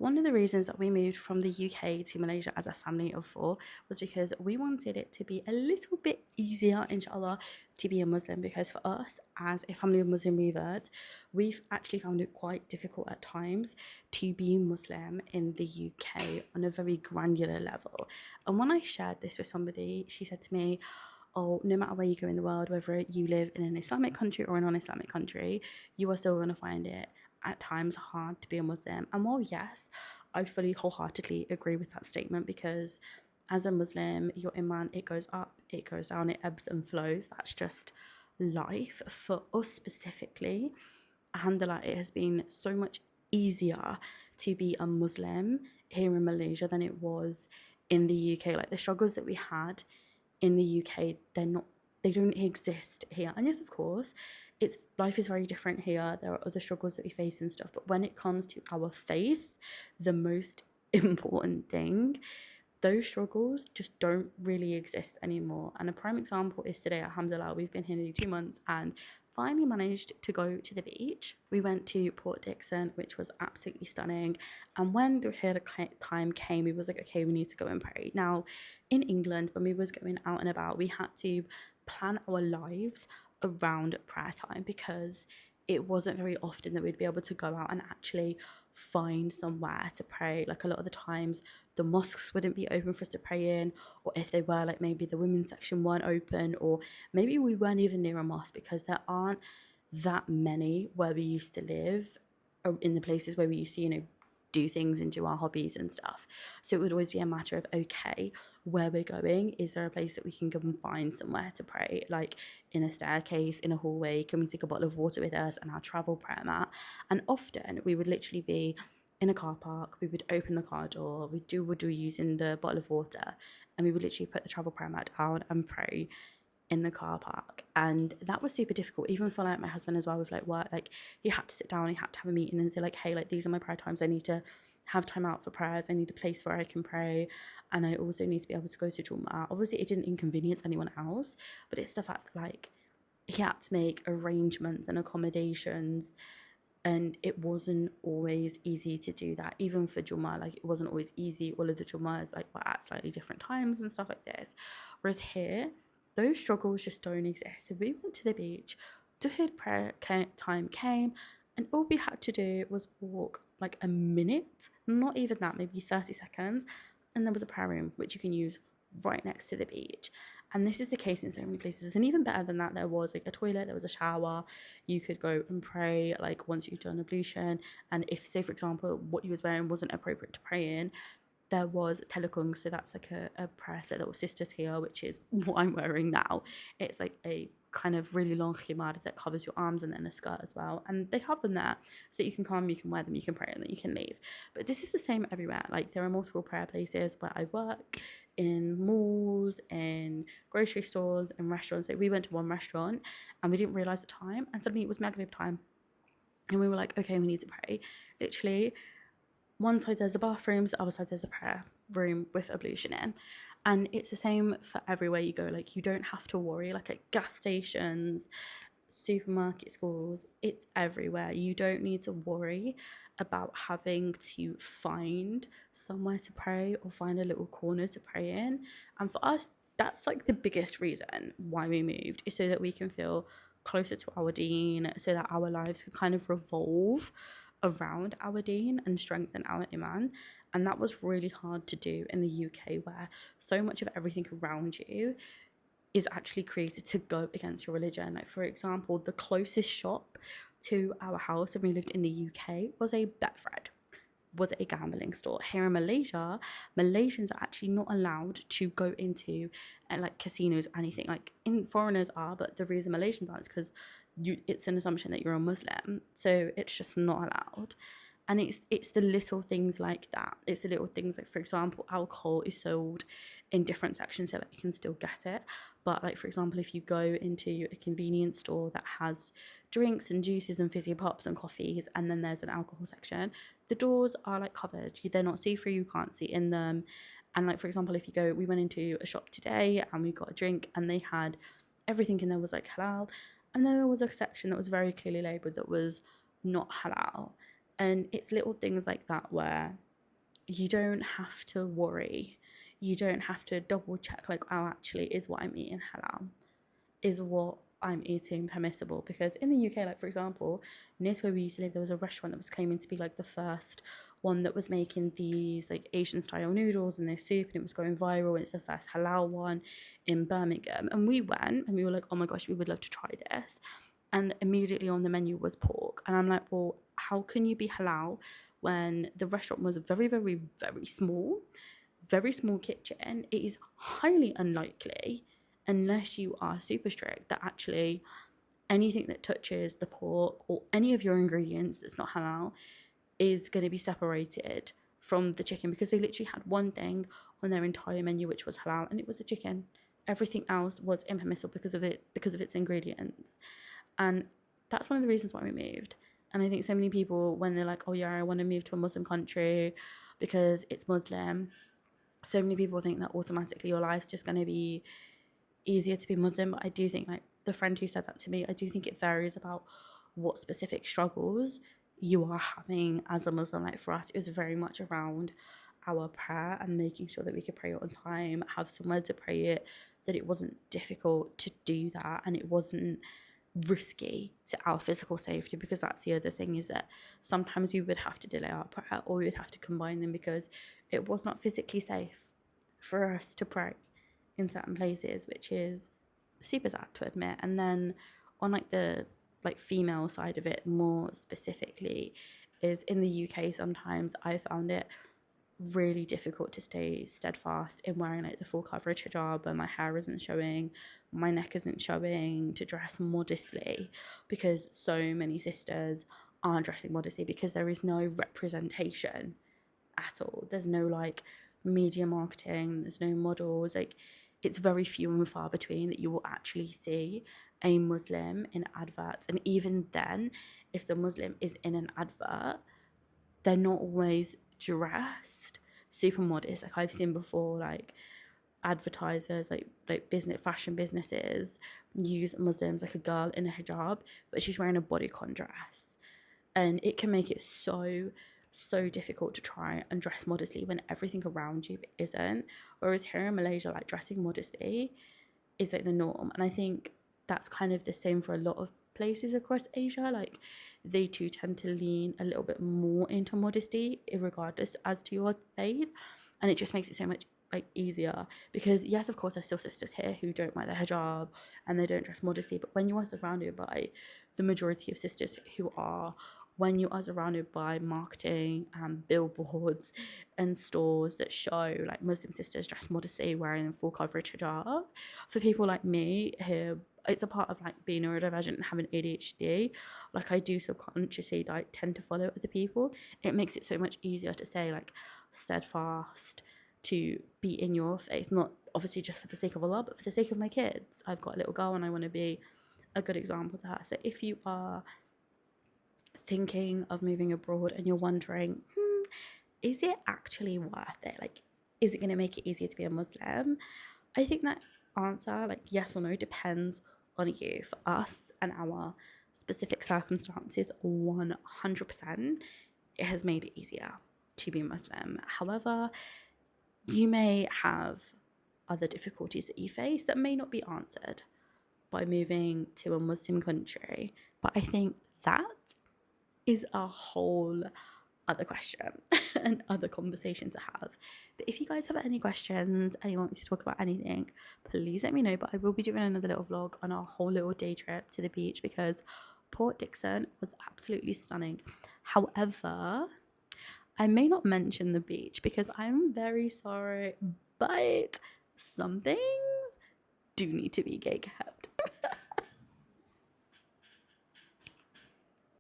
One of the reasons that we moved from the UK to Malaysia as a family of four was because we wanted it to be a little bit easier, inshallah, to be a Muslim. Because for us, as a family of Muslim reverts, we've actually found it quite difficult at times to be Muslim in the UK on a very granular level. And when I shared this with somebody, she said to me, oh, no matter where you go in the world, whether you live in an Islamic country or a non-Islamic country, you are still going to find it at times hard to be a Muslim. And while yes, I fully wholeheartedly agree with that statement, because as a Muslim, your iman, it goes up, it goes down, it ebbs and flows. That's just life. For us specifically, alhamdulillah, it has been so much easier to be a Muslim here in Malaysia than it was in the UK. Like the struggles that we had in the UK, they don't exist here. And yes, of course, it's life is very different here. There are other struggles that we face and stuff. But when it comes to our faith, the most important thing, those struggles just don't really exist anymore. And a prime example is today, alhamdulillah, we've been here nearly 2 months and finally managed to go to the beach. We went to Port Dickson, which was absolutely stunning. And when the Hijra time came, we was like, okay, we need to go and pray. Now, in England, when we was going out and about, we had to plan our lives around prayer time, because it wasn't very often that we'd be able to go out and actually find somewhere to pray. Like a lot of the times the mosques wouldn't be open for us to pray in, or if they were, like maybe the women's section weren't open, or maybe we weren't even near a mosque, because there aren't that many where we used to live, or in the places where we used to, do things and do our hobbies and stuff. So it would always be a matter of, okay, where we're going, is there a place that we can go and find somewhere to pray, like in a staircase, in a hallway? Can we take a bottle of water with us and our travel prayer mat? And often we would literally be in a car park, we would open the car door, we would do using the bottle of water, and we would literally put the travel prayer mat down and pray in the car park. And that was super difficult, even for like my husband as well, with like work. Like he had to sit down, he had to have a meeting and say like, hey, like these are my prayer times, I need to have time out for prayers, I need a place where I can pray, and I also need to be able to go to Jummah. Obviously it didn't inconvenience anyone else, but it's the fact that like he had to make arrangements and accommodations, and it wasn't always easy to do that. Even for Jummah, like it wasn't always easy. All of the Jummahs like were at slightly different times and stuff like this, whereas here those struggles just don't exist. So we went to the beach, Duhur prayer time came, and all we had to do was walk like a minute, not even that, maybe 30 seconds, and there was a prayer room which you can use right next to the beach. And this is the case in so many places. And even better than that, there was like a toilet, there was a shower, you could go and pray like once you've done ablution. And if, say for example, what you was wearing wasn't appropriate to pray in, there was telekung, so that's like a prayer set that was sisters here, which is what I'm wearing now. It's like a kind of really long khimar that covers your arms and then a skirt as well, and they have them there so you can come, you can wear them, you can pray, and then you can leave. But this is the same everywhere. Like there are multiple prayer places where I work, in malls, in grocery stores, in restaurants. Like we went to one restaurant and we didn't realize the time, and suddenly it was Maghrib time, and we were like, okay, we need to pray. Literally one side there's the bathrooms, the other side there's a prayer room with ablution in. And it's the same for everywhere you go. Like you don't have to worry, like at gas stations, supermarket, schools, it's everywhere. You don't need to worry about having to find somewhere to pray or find a little corner to pray in. And for us, that's like the biggest reason why we moved, is so that we can feel closer to our deen, so that our lives can kind of revolve around our deen and strengthen our iman. And that was really hard to do in the UK, where so much of everything around you is actually created to go against your religion. Like for example, the closest shop to our house when we lived in the UK was a Betfred, was a gambling store. Here in Malaysia, Malaysians are actually not allowed to go into like casinos or anything. Like in foreigners are, but the reason Malaysians aren't is because it's an assumption that you're a Muslim, so it's just not allowed. And it's the little things like that. It's the little things like, for example, alcohol is sold in different sections so that you can still get it. But like, for example, if you go into a convenience store that has drinks and juices and fizzy pops and coffees, and then there's an alcohol section, the doors are like covered. They're not see-through, you can't see in them. And like, for example, if you go, we went into a shop today and we got a drink and they had everything in there was like halal. And then there was a section that was very clearly labelled that was not halal. And it's little things like that where you don't have to worry. You don't have to double check, like, oh, actually, is what I'm eating halal? Is what I'm eating permissible? Because in the UK, like, for example, near to where we used to live, there was a restaurant that was claiming to be like the first one that was making these like Asian style noodles and their soup, and it was going viral, and it's the first halal one in Birmingham. And we went and we were like, oh my gosh, we would love to try this. And immediately on the menu was pork. And I'm like, well, how can you be halal when the restaurant was very, very, very small kitchen? It is highly unlikely, unless you are super strict, that actually anything that touches the pork or any of your ingredients that's not halal is going to be separated from the chicken, because they literally had one thing on their entire menu which was halal, and it was the chicken. Everything else was impermissible because of its ingredients. And that's one of the reasons why we moved. And I think so many people, when they're like, oh yeah, I want to move to a Muslim country because it's Muslim, so many people think that automatically your life's just going to be easier to be Muslim. But I do think, like the friend who said that to me, I do think it varies about what specific struggles you are having as a Muslim. Like for us, it was very much around our prayer and making sure that we could pray it on time, have somewhere to pray it, that it wasn't difficult to do that, and it wasn't risky to our physical safety. Because that's the other thing, is that sometimes we would have to delay our prayer, or we would have to combine them because it was not physically safe for us to pray in certain places, which is super sad to admit. And then on like the female side of it more specifically, is in the UK sometimes I found it really difficult to stay steadfast in wearing like the full coverage hijab, and my hair isn't showing, my neck isn't showing, to dress modestly, because so many sisters aren't dressing modestly, because there is no representation at all. There's no like media marketing, there's no models, like it's very few and far between that you will actually see a Muslim in adverts. And even then, if the Muslim is in an advert, they're not always dressed super modest. Like I've seen before, like advertisers, like business fashion businesses use Muslims, like a girl in a hijab, but she's wearing a bodycon dress, and it can make it so difficult to try and dress modestly when everything around you isn't. Whereas here in Malaysia, like dressing modestly is like the norm. And I think that's kind of the same for a lot of places across Asia. Like they too tend to lean a little bit more into modesty, regardless as to your faith. And it just makes it so much like easier, because yes, of course, there's still sisters here who don't wear their hijab and they don't dress modestly. But when you are surrounded by the majority of sisters who are, when you are surrounded by marketing and billboards and stores that show like Muslim sisters dressed modestly wearing full coverage hijab, for people like me who, it's a part of like being neurodivergent and having ADHD, like I do subconsciously like tend to follow other people. It makes it so much easier to say like steadfast, to be in your faith, not obviously just for the sake of Allah, but for the sake of my kids. I've got a little girl and I want to be a good example to her. So if you are thinking of moving abroad and you're wondering, is it actually worth it? Like, is it going to make it easier to be a Muslim? I think that answer, like yes or no, depends on you. For us and our specific circumstances, 100%, it has made it easier to be Muslim. However, you may have other difficulties that you face that may not be answered by moving to a Muslim country. But I think that is a whole other question and other conversation to have. But if you guys have any questions and you want me to talk about anything, please let me know. But I will be doing another little vlog on our whole little day trip to the beach, because Port Dickson was absolutely stunning. However, I may not mention the beach because I'm very sorry, but some things do need to be gay kept.